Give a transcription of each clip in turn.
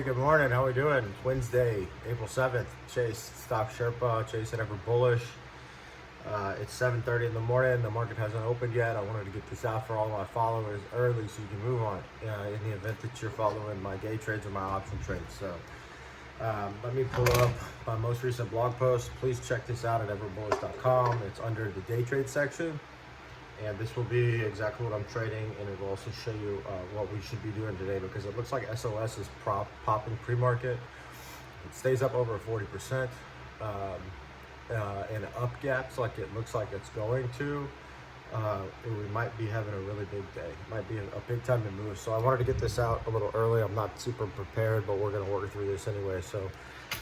Hey, good morning. How we doing? It's Wednesday, April 7th. Chase stock Sherpa, Chase at EVERBULLISH. It's 7:30 in the morning. The market hasn't opened yet. I wanted to get this out for all my followers early so you can move on in the event that you're following my day trades or my option trades. So let me pull up my most recent blog post. Please check this out at everbullish.com. It's under the day trade section. And this will be exactly what I'm trading, and it will also show you what we should be doing today, because it looks like SOS is popping pre-market. It stays up over 40% in up gaps like it looks like it's going to. We might be having a really big day. It might be a big time to move. So I wanted to get this out a little early. I'm not super prepared, but we're going to work through this anyway. So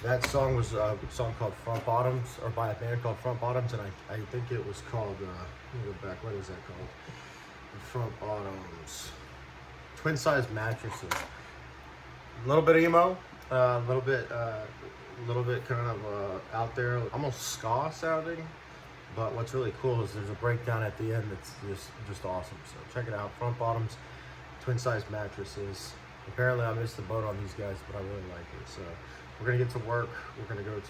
that song was a song called Front Bottoms, or by a band called Front Bottoms, and I think it was called, let me go back, what is that called? Front Bottoms. Twin Size Mattresses. A little bit emo, a little bit kind of out there, almost ska sounding. But what's really cool is there's a breakdown at the end that's just awesome. So check it out, Front Bottoms, Twin Size Mattresses. Apparently I missed the boat on these guys, but I really like it. So we're gonna get to work. We're gonna go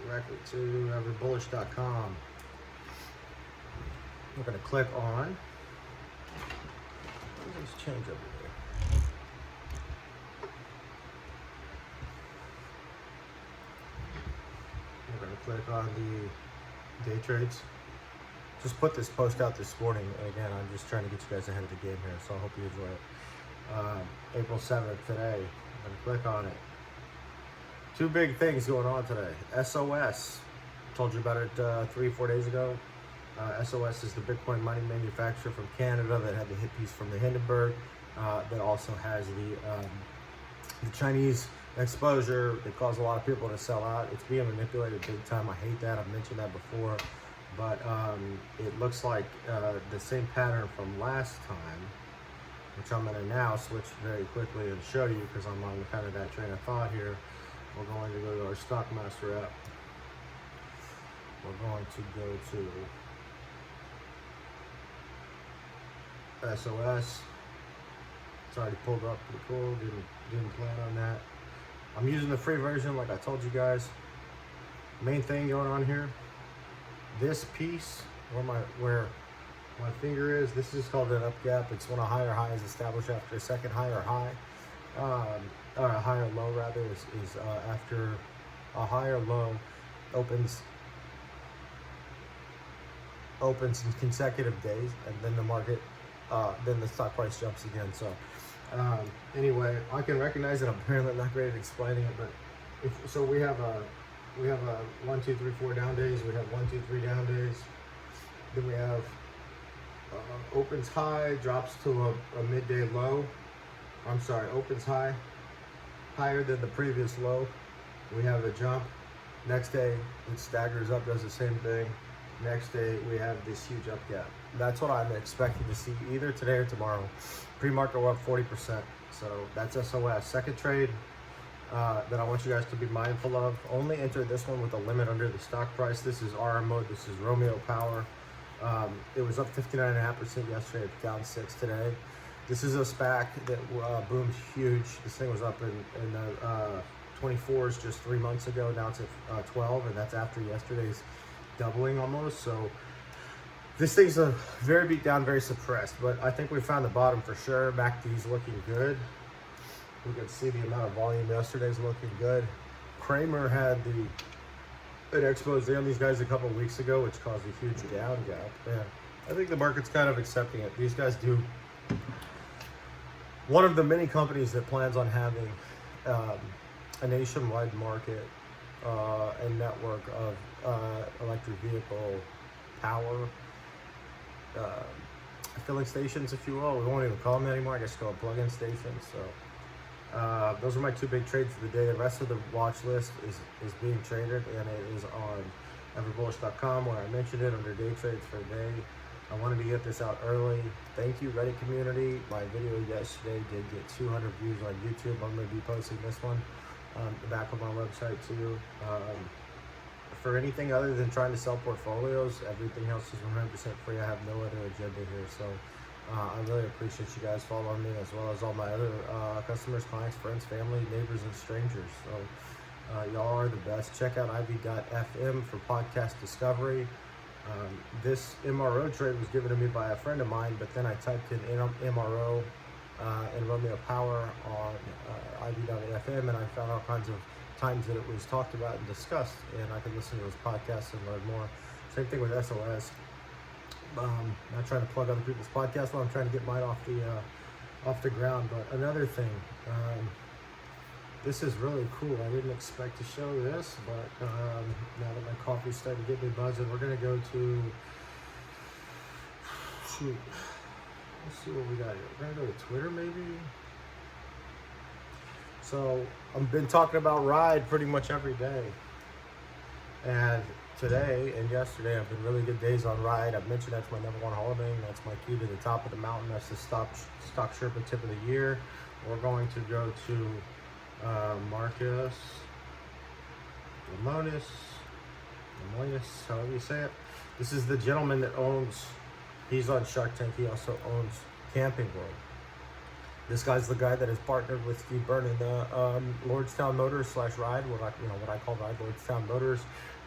directly to EVERBULLISH.com. We're gonna click on, let's change over there. We're going to click on the day trades. Just put this post out this morning. Again, I'm just trying to get you guys ahead of the game here, so I hope you enjoy it. April 7th today. I'm going to click on it. Two big things going on today. SOS. Told you about it 3 or 4 days ago. SOS is the Bitcoin mining manufacturer from Canada that had the hit piece from the Hindenburg. That also has the Chinese exposure. It caused a lot of people to sell out. It's being manipulated big time. I hate that. I've mentioned that before. But it looks like the same pattern from last time, which I'm going to now switch very quickly and show you, because I'm on kind of that train of thought here. We're going to go to our Stockmaster app. We're going to go to SOS. It's already pulled up, pretty cool. Didn't plan on that. I'm using the free version like I told you guys. Main thing going on here, this piece where my finger is, this is called an up gap. It's when a higher high is established after a second higher high. Or a higher low rather is after a higher low opens in consecutive days, and then the market then the stock price jumps again. So anyway, I can recognize it. I'm apparently not great at explaining it, but so we have a 1, 2, 3, 4 down days. We have 1, 2, 3 down days. Then we have opens high, drops to a midday low. I'm sorry, opens high, higher than the previous low. We have a jump. Next day it staggers up, does the same thing. Next day we have this huge up gap. That's what I'm expecting to see either today or tomorrow. Pre-market we're up 40%. So that's SOS. Second trade that I want you guys to be mindful of. Only enter this one with a limit under the stock price. This is RM mode. This is Romeo Power. It was up 59.5% yesterday. It's down 6 today. This is a SPAC that boomed huge. This thing was up in the 24s just 3 months ago. Now it's at 12, and that's after yesterday's doubling almost. So this thing's a very beat down, very suppressed, but I think we found the bottom for sure. MACD's looking good. We can see the amount of volume yesterday's looking good. Kramer had an expose on these guys a couple of weeks ago, which caused a huge down gap. And I think the market's kind of accepting it. These guys do. One of the many companies that plans on having a nationwide market and network of electric vehicle power filling stations, if you will. We won't even call them anymore. I guess call them plug-in stations. So those are my two big trades of the day. The rest of the watch list is being traded, and it is on EVERBULLISH.com, where I mentioned it under day trades for the day. I wanted to get this out early. Thank you, Reddit community. My video yesterday did get 200 views on YouTube. I'm going to be posting this one on the back of my website too. For anything other than trying to sell portfolios, everything else is 100% free. I have no other agenda here. So I really appreciate you guys following me, as well as all my other customers, clients, friends, family, neighbors, and strangers. So y'all are the best. Check out IV.FM for podcast discovery. This MRO trade was given to me by a friend of mine, but then I typed in MRO and Romeo Power on IV.FM, and I found all kinds of times that it was talked about and discussed, and I could listen to those podcasts and learn more. Same thing with SOS. Not trying to plug other people's podcasts while I'm trying to get mine off the ground. But another thing, this is really cool. I didn't expect to show this, but now that my coffee's starting to get me buzzing, we're gonna go to let's see what we got here. We're gonna go to Twitter maybe. So I've been talking about RIDE pretty much every day, and today and yesterday have been really good days on RIDE. I've mentioned that's my #1 holiday. That's my key to the top of the mountain. That's the stock Sherpa tip of the year. We're going to go to Marcus Lemonis, however you say it. This is the gentleman that owns, he's on Shark Tank. He also owns Camping World. This guy's the guy that has partnered with Steve Byrne in the Lordstown Motors /RIDE, what I call RIDE Lordstown Motors,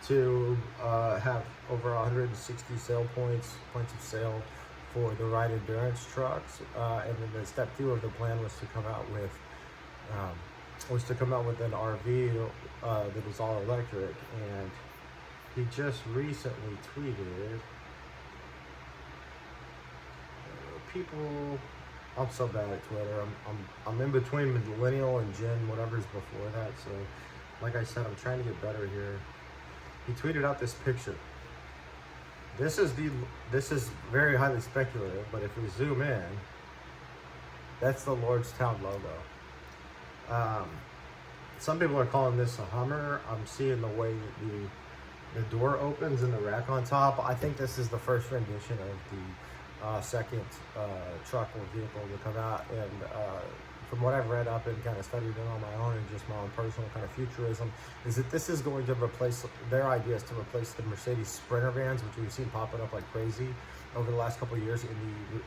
to have over 160 sale points of sale for the RIDE endurance trucks. And then the step 2 of the plan was to come out with an RV that is all electric. And he just recently tweeted, people. I'm so bad at Twitter. I'm in between millennial and Gen whatever's before that. So, like I said, I'm trying to get better here. He tweeted out this picture. This is very highly speculative, but if we zoom in, that's the Lordstown logo. Some people are calling this a Hummer. I'm seeing the way that the door opens and the rack on top. I think this is the first rendition of the second truck or vehicle to come out, and from what I've read up and kind of studied it on my own and just my own personal kind of futurism, is that this is going to replace, their idea is to replace the Mercedes Sprinter vans, which we've seen popping up like crazy over the last couple of years in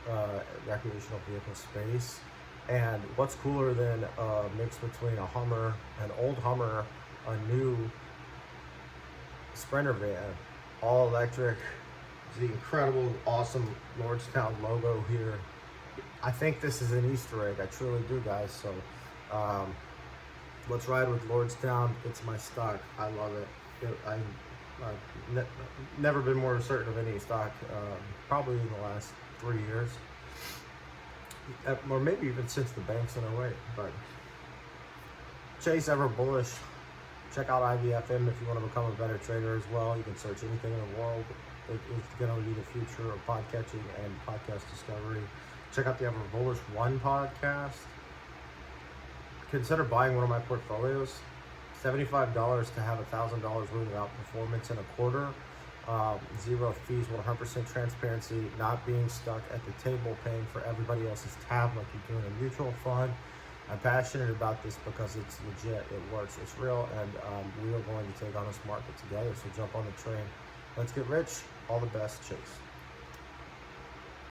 the recreational vehicle space. And what's cooler than a mix between a Hummer, an old Hummer, a new Sprinter van, all electric, the incredible, awesome Lordstown logo here. I think this is an Easter egg. I truly do, guys. So let's ride with Lordstown. It's my stock. I love it. I've never been more certain of any stock, probably in the last 3 years, or maybe even since the banks in 08. But Chase EverBullish. Check out IVFM if you want to become a better trader as well. You can search anything in the world. It's going to be the future of podcatching and podcast discovery. Check out the EverBullish 1 podcast. Consider buying one of my portfolios. $75 to have $1,000 worth of outperformance in a quarter. 0 fees, 100% transparency, not being stuck at the table paying for everybody else's tab like you're doing a mutual fund. I'm passionate about this because it's legit, it works, it's real, and we are going to take on this market together. So jump on the train. Let's get rich. All the best, Chase.